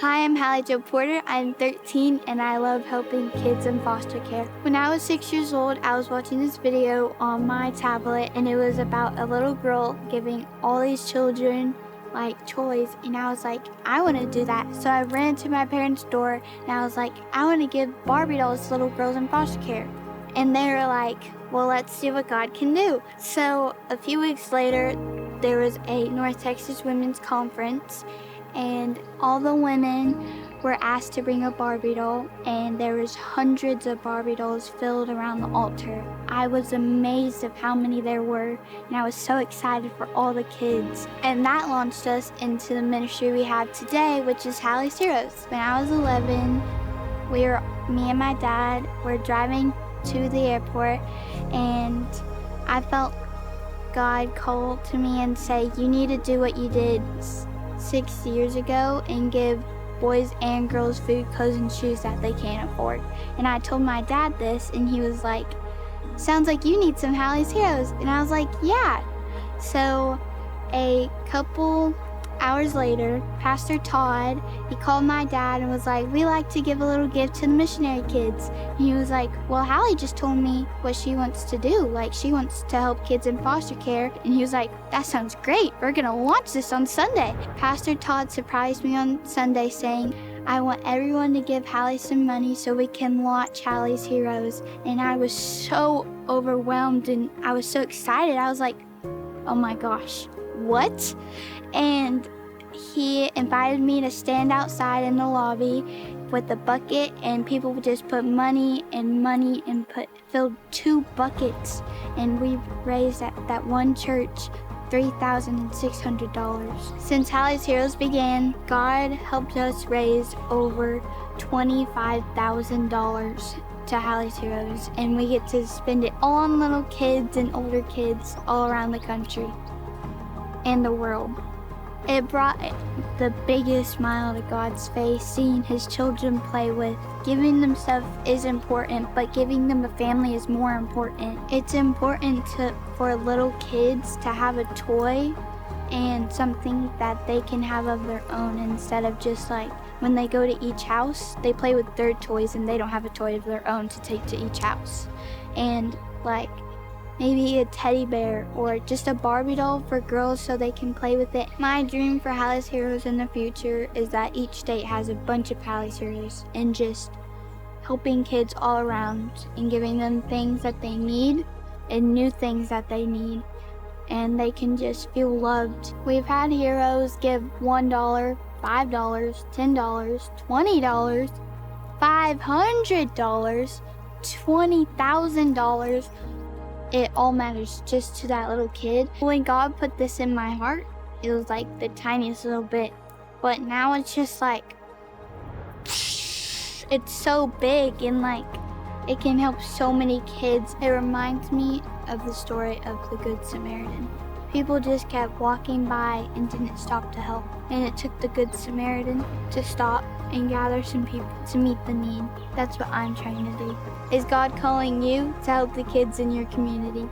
Hi, I'm Halle Jo Porter. I'm 13 and I love helping kids in foster care. When I was 6 years old, I was watching this video on my tablet and it was about a little girl giving all these children like toys, and I was like, I want to do that. So I ran to my parents' door and I was like, I want to give Barbie dolls to little girls in foster care. And they were like, well, let's see what God can do. So a few weeks later, there was a North Texas Women's Conference, and all the women were asked to bring a Barbie doll, and there was hundreds of Barbie dolls filled around the altar. I was amazed of how many there were, and I was so excited for all the kids. And that launched us into the ministry we have today, which is Halle's Heroes. When I was 11, me and my dad were driving to the airport, and I felt God call to me and say, you need to do what you did 6 years ago and give boys and girls food, clothes, and shoes that they can't afford. And I told my dad this, and he was like, sounds like you need some Halle's Heroes. And I was like, yeah. So a couple hours later, Pastor Todd, he called my dad and was like, we like to give a little gift to the missionary kids. And he was like, well, Halle just told me what she wants to do. Like, she wants to help kids in foster care. And he was like, that sounds great. We're going to launch this on Sunday. Pastor Todd surprised me on Sunday saying, I want everyone to give Halle some money so we can launch Halle's Heroes. And I was so overwhelmed and I was so excited. I was like, oh my gosh, what? And he invited me to stand outside in the lobby with a bucket, and people would just put money and filled 2 buckets, and we raised at that one church $3,600. Since Halle's Heroes began, God helped us raise over $25,000 to Halle's Heroes, and we get to spend it all on little kids and older kids all around the country and the world. It brought the biggest smile to God's face, seeing his children play with. Giving them stuff is important, but giving them a family is more important. It's important for little kids to have a toy and something that they can have of their own, instead of just like when they go to each house, they play with their toys and they don't have a toy of their own to take to each house. And like maybe a teddy bear or just a Barbie doll for girls so they can play with it. My dream for Halle's Heroes in the future is that each state has a bunch of Halle's Heroes, and just helping kids all around and giving them things that they need and new things that they need, and they can just feel loved. We've had heroes give $1, $5, $10, $20, $500, $20,000. It all matters just to that little kid. When God put this in my heart, it was like the tiniest little bit. But now it's just like, it's so big, and like, it can help so many kids. It reminds me of the story of the Good Samaritan. People just kept walking by and didn't stop to help. And it took the Good Samaritan to stop and gather some people to meet the need. That's what I'm trying to do. Is God calling you to help the kids in your community?